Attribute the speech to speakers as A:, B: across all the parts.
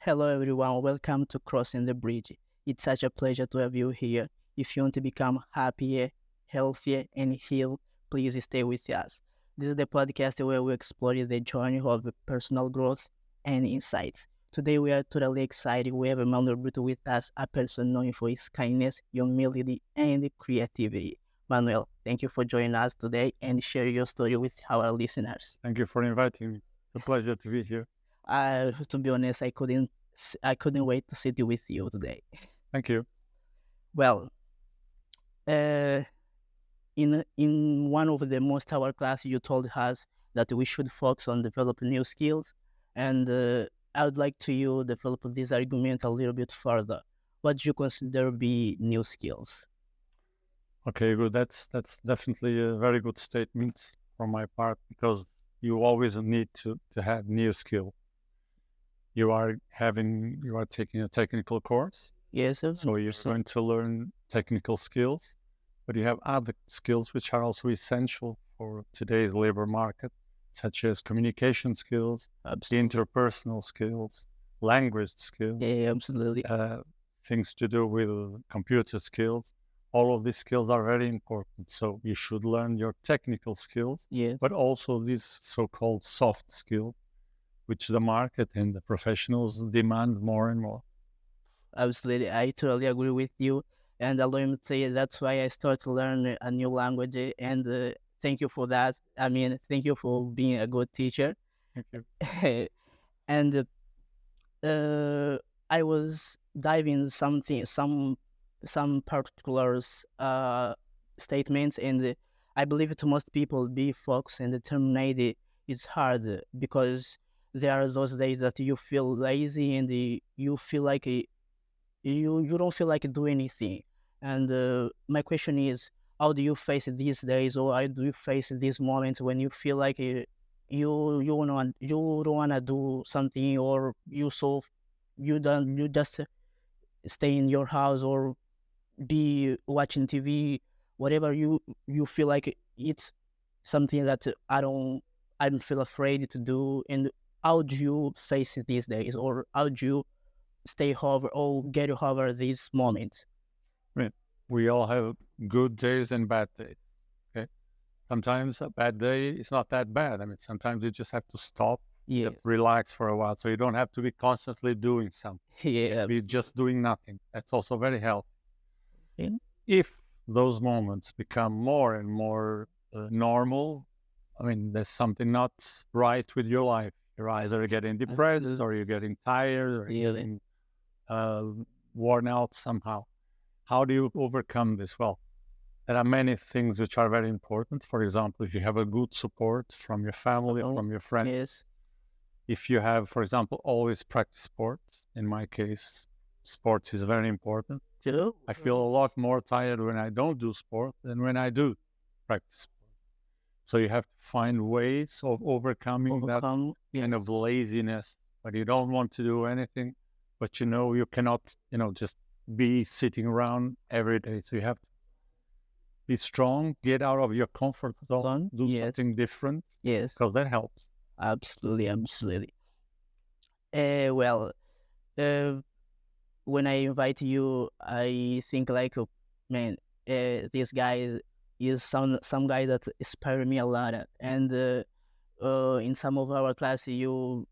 A: Hello, everyone. Welcome to Crossing the Bridge. It's such a pleasure to have you here. If you want to become happier, healthier, and heal, please stay with us. This is the podcast where we explore the journey of personal growth and insights. Today, we are totally excited. We have Manuel Brito with us, a person known for his kindness, humility, and creativity. Manuel, thank you for joining us today and share your story with our listeners.
B: Thank you for inviting me. It's a pleasure to be here.
A: To be honest, I couldn't wait to sit with you today.
B: Thank you.
A: Well, uh, in one of the most our class, you told us that we should focus on developing new skills, and I would like to you develop this argument a little bit further. What do you consider be new skills?
B: Okay, good. That's definitely a very good statement from my part because you always need to have new skill. You are taking a technical course,
A: Yes, sir.
B: so you're going to learn technical skills, but you have other skills which are also essential for today's labor market, such as communication skills, interpersonal skills, language skills,
A: Yeah, absolutely.
B: things to do with computer skills. All of these skills are very important. So you should learn your technical skills,
A: Yes,
B: but also these so-called soft skills, which the market and the professionals demand more and more.
A: absolutely. I totally agree with you. And allow me to say that's why I started to learn a new language. And thank you for that. I mean, thank you for being a good teacher.
B: Thank you.
A: And uh, I was diving some particulars statements, and I believe to most people be focused and determined is hard because there are those days that you feel lazy and you feel like you don't feel like do anything. And my question is, how do you face these days, or how do you face these moments when you feel like you don't wanna do something, or you just stay in your house or be watching TV, whatever you feel like it's something that I don't feel afraid to do. And how do you face it these days, or how do you stay over or get over these moments?
B: I mean, we all have good days and bad days. Okay. Sometimes a bad day is not that bad. I mean, sometimes you just have to stop,
A: Yeah,
B: relax for a while. So you don't have to be constantly doing something.
A: yeah,
B: Be just doing nothing. That's also very healthy.
A: yeah.
B: If those moments become more and more normal, I mean, there's something not right with your life. You're either getting depressed or you're getting tired or you're
A: Really.
B: getting uh, worn out somehow. How do you overcome this? Well, there are many things which are very important. For example, if you have a good support from your family, from your friends,
A: Yes.
B: if you have, for example, always practice sports. In my case, sports is very important.
A: True.
B: I feel a lot more tired when I don't do sport than when I do practice sport. So you have to find ways of overcoming that
A: Overcome.
B: kind of laziness, but you don't want to do anything, but you cannot, just be sitting around every day. So you have to be strong, get out of your comfort zone, do
A: Yes.
B: something different,
A: Yes.
B: because that helps.
A: Absolutely. Absolutely. Well, uh, when I invite you, I think like, man, this guy is some guy that inspired me a lot. And in some of our class, you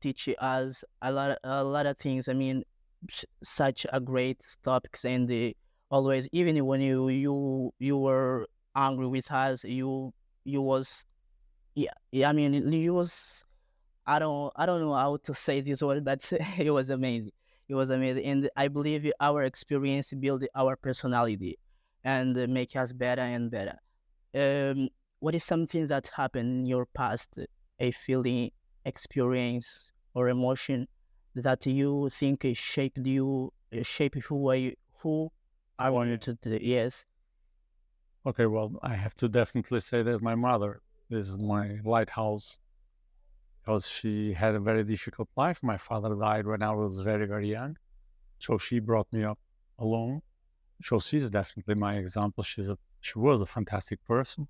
A: teach us a lot of things. I mean, such a great topics, and always, even when you were angry with us, you was, yeah. I mean, you was, I don't know how to say this word, but it was amazing. It was amazing, and I believe our experience build our personality, and make us better and better. Um, what is something that happened in your past, a feeling, experience, or emotion that you think shaped you, shaped who are
B: Oh,
A: you
B: yeah.
A: today? Yes.
B: Okay, well, I have to definitely say that my mother is my lighthouse because she had a very difficult life. My father died when I was very, very young. So she brought me up alone. So she's definitely my example. She was a fantastic person.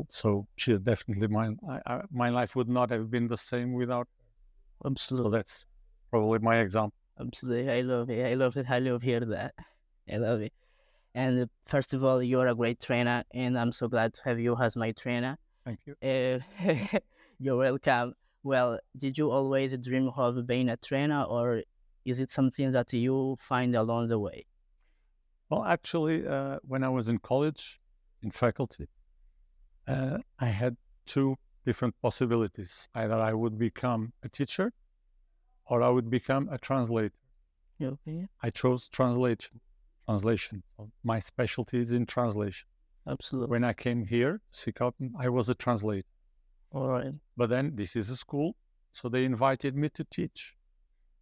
B: So she's definitely my life would not have been the same without her. So
A: Absolutely.
B: probably my example.
A: Absolutely. I love it. I love it. I love hear that. I love it. And first of all, you're a great trainer, and I'm so glad to have you as my trainer.
B: Thank you.
A: You're welcome. Well, did you always dream of being a trainer, or is it something that you find along the way?
B: Well, actually, when I was in college, in faculty, I had two different possibilities. Either I would become a teacher or I would become a translator.
A: Okay.
B: I chose translation. Translation. So my specialty is in translation.
A: Absolutely.
B: When I came here, Sikaupen, I was a translator.
A: All right.
B: But then this is a school, so they invited me to teach.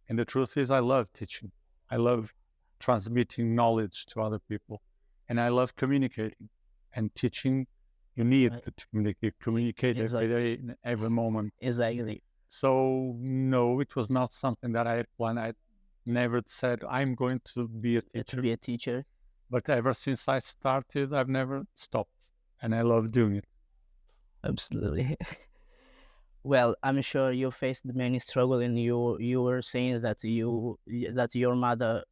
B: And the truth is, I love teaching. I love transmitting knowledge to other people. And I love communicating. And teaching, you need
A: Right.
B: to communicate every
A: Exactly.
B: day, in every moment.
A: Exactly.
B: So, no, it was not something that I had planned. I never said, I'm going to be a
A: To
B: teacher.
A: be a teacher.
B: But ever since I started, I've never stopped. And I love doing it.
A: Absolutely. Well, I'm sure you faced many struggle, and you were saying that that your mother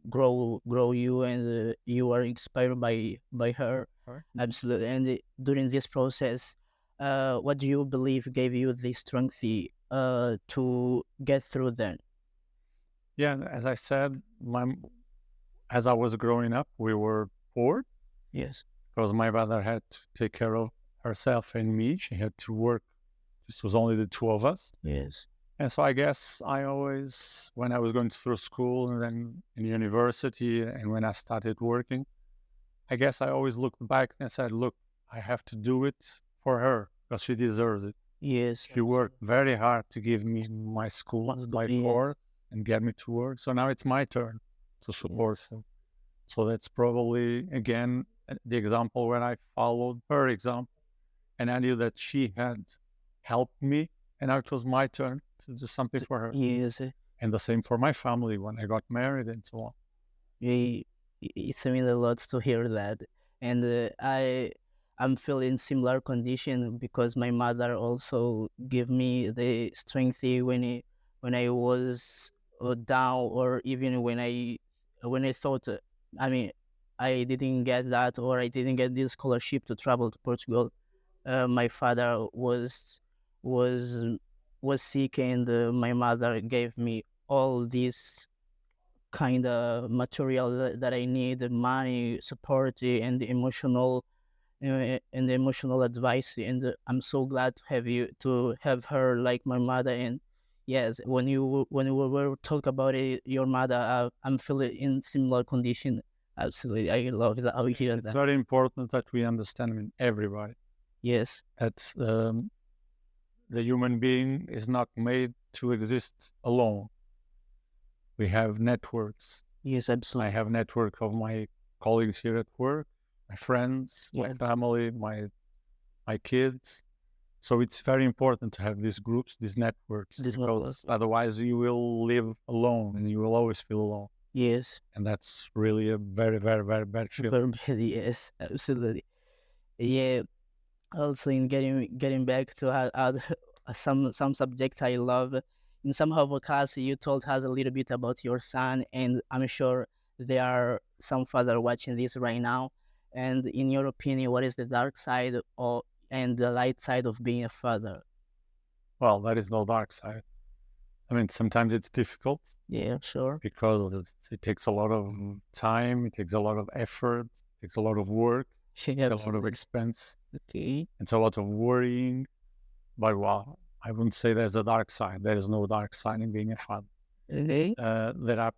A: grow you, and you are inspired by her.
B: Right.
A: Absolutely. And during this process, what do you believe gave you the strength to get through then?
B: Yeah, as I said, as I was growing up, we were poor
A: Yes.
B: because my mother had to take care of herself and me. She had to work. This was only the two of us.
A: Yes.
B: And so I guess I always, when I was going through school and then in university and when I started working, I guess I always looked back and said, look, I have to do it for her because she deserves it.
A: Yes.
B: She worked very hard to give me my school, my
A: Yeah.
B: course, and get me to work. So now it's my turn to support her. So that's probably, again, the example when I followed her example. And I knew that she had helped me, and now it was my turn to do something for her.
A: Yes.
B: And the same for my family when I got married and so on.
A: It's mean a lot to hear that, and I'm feeling similar condition because my mother also gave me the strength when I was down, or even when I thought I mean I didn't get that, or I didn't get this scholarship to travel to Portugal. My father was was sick, and my mother gave me all these kind of material that I need, the money, support, and the emotional advice. And I'm so glad to have her like my mother. And yes, when you were talk about it, your mother, I'm feeling in similar condition. Absolutely, I love that. I hear
B: It's
A: that.
B: very important that we understand, I mean, everybody,
A: Yes,
B: that the human being is not made to exist alone. We have networks.
A: yes,
B: I
A: absolutely.
B: have a network of my colleagues here at work, my friends, my
A: Yes.
B: family, my kids. So it's very important to have these groups, these networks,
A: This
B: because otherwise you will live alone and you will always feel alone.
A: Yes,
B: And that's really a very, very, very bad feeling.
A: yes, absolutely. Yeah. Also, in getting back to some subject I love, in some of our class you told us a little bit about your son, and I'm sure there are some father watching this right now. And in your opinion, what is the dark side and the light side of being a father?
B: Well, there is no dark side. I mean, sometimes it's difficult
A: Yeah, sure.
B: because it takes a lot of time, it takes a lot of effort, it takes a lot of work,
A: Yeah,
B: a lot of
A: absolutely.
B: expense,
A: Okay.
B: it's a lot of worrying. But well, I wouldn't say there's a dark side. There is no dark side in being a father.
A: Okay.
B: There are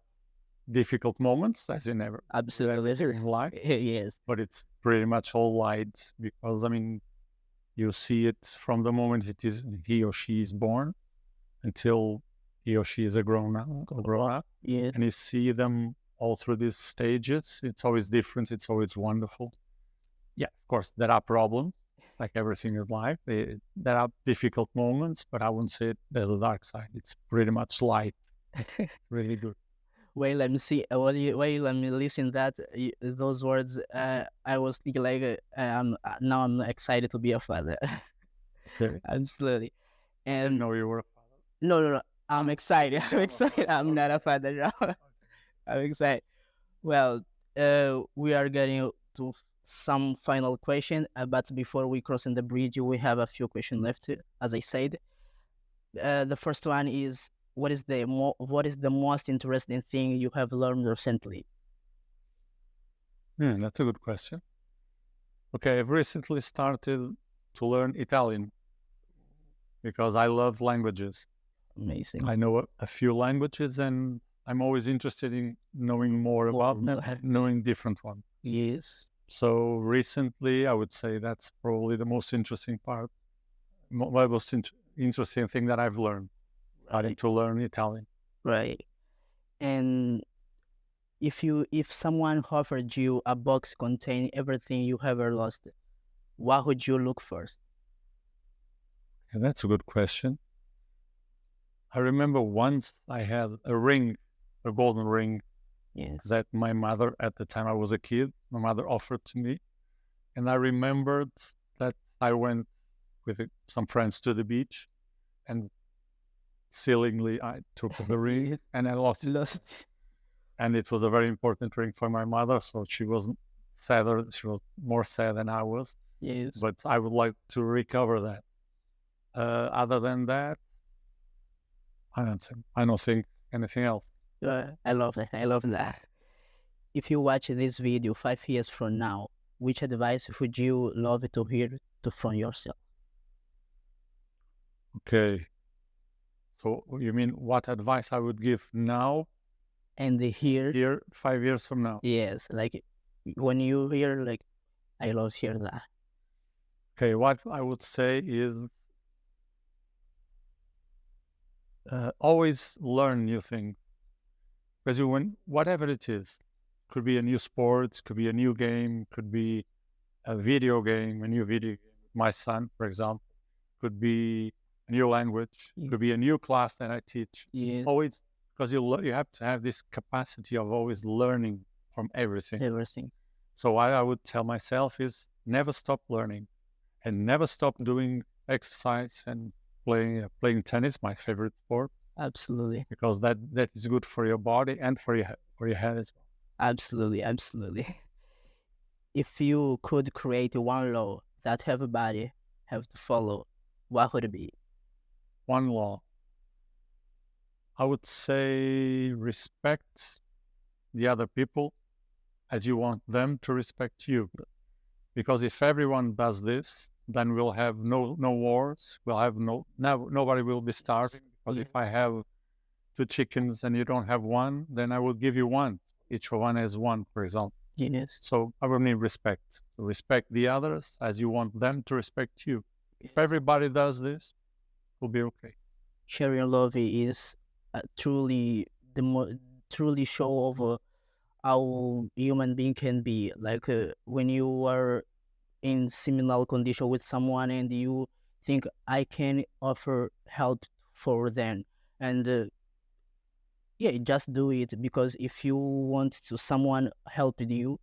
B: difficult moments, as in
A: Absolutely.
B: in life,
A: Yes.
B: but it's pretty much all light because, I mean, you see it from the moment he or she is born until he or she is a grown up,
A: Yeah.
B: and you see them all through these stages. It's always different. It's always wonderful. Yeah, of course, there are problems like everything in life. There are difficult moments, but I wouldn't say there's a dark side. It's pretty much light. Really good.
A: Wait, let me see. Wait, let me listen that those words. I was thinking like, now I'm excited to be a father.
B: Okay.
A: Absolutely.
B: I didn't
A: And
B: know you were a father.
A: no, no, no. I'm excited. I'm excited. I'm not a father now. I'm excited. Well, we are getting to some final question, but before we cross in the bridge, we have a few questions left. As I said, the first one is what is the most interesting thing you have learned recently?
B: That's a good question. Okay, I've recently started to learn Italian because I love languages.
A: Amazing.
B: I know a few languages, and I'm always interested in knowing more about them, knowing different ones.
A: Yes.
B: So recently, I would say that's probably the most interesting part, most interesting thing that I've learned, starting to learn Italian.
A: Right. And if someone offered you a box containing everything you ever lost, what would you look first?
B: And that's a good question. I remember once I had a ring, a golden ring, that my mother, at the time I was a kid, my mother offered to me. And I remembered that I went with some friends to the beach, and silly, I took the ring and I lost it. And it was a very important ring for my mother, so she wasn't sadder. She was more sad than I was.
A: Yes.
B: But I would like to recover that. Other than that, I don't think anything else.
A: I love it. I love that. If you watch this video 5 years from now, which advice would you love to hear from yourself?
B: Okay. So you mean what advice I would give now?
A: And here
B: 5 years from now?
A: Yes, like when you hear, like, I love hear that.
B: Okay, what I would say is always learn new things. Because whatever it is, could be a new sport, could be a new game, could be a video game, a new video game. My son, for example, could be a new language, could be a new class that I teach.
A: Yes.
B: Always, because you have to have this capacity of always learning from everything.
A: Everything.
B: So what I would tell myself is never stop learning, and never stop doing exercise and playing tennis, my favorite sport.
A: Absolutely.
B: Because that is good for your body and for your head as well.
A: Absolutely, absolutely. If you could create one law that everybody have to follow, what would it be?
B: One law. I would say respect the other people as you want them to respect you. Because if everyone does this, then we'll have no wars. We'll have nobody will be starving. Because if I have 2 chickens and you don't have one, then I will give you one. Each one has one, for example.
A: Yes.
B: So I will need respect. Respect the others as you want them to respect you. If everybody does this, we'll be okay.
A: Sharing love is truly truly show of how human being can be. Like when you are in similar condition with someone and you think I can offer help for them, and yeah, just do it, because if you want to someone help you,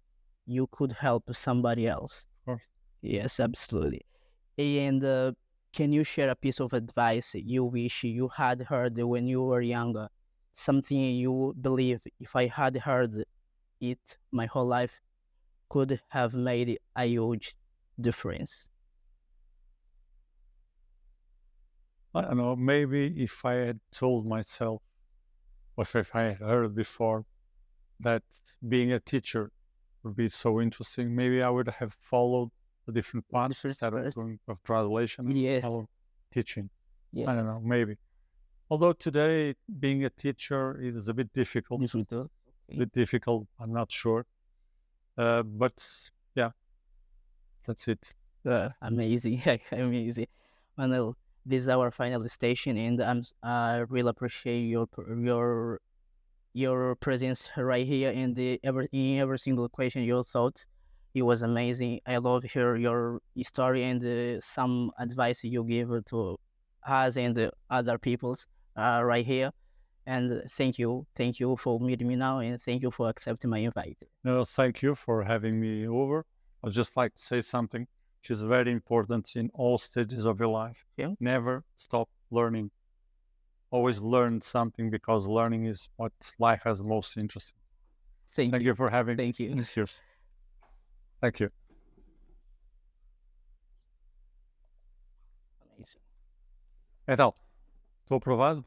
A: you could help somebody else.
B: Of course.
A: Yes, absolutely. And can you share a piece of advice you wish you had heard when you were younger? Something you believe if I had heard it my whole life could have made a huge difference.
B: I don't know, maybe if I had told myself, or if I had heard before, that being a teacher would be so interesting, maybe I would have followed the different paths instead of going of translation and follow teaching. Yeah. I don't know, maybe. Although today being a teacher is a bit difficult. A bit difficult, I'm not sure. But yeah, that's it.
A: Amazing, amazing. Manuel, this is our final station, and I really appreciate your presence right here in every single question, your thoughts. It was amazing. I love hear your story and some advice you give to us and other peoples right here. And thank you for meeting me now, and thank you for accepting my invite.
B: No, thank you for having me over. I'd just like to say something which is very important in all stages of your life.
A: Yeah.
B: Never stop learning. always learn something, because learning is what life has most interesting. Thank you for having
A: Thank you.
B: this year. Thank you.
A: Amazing.
B: Então, estou aprovado?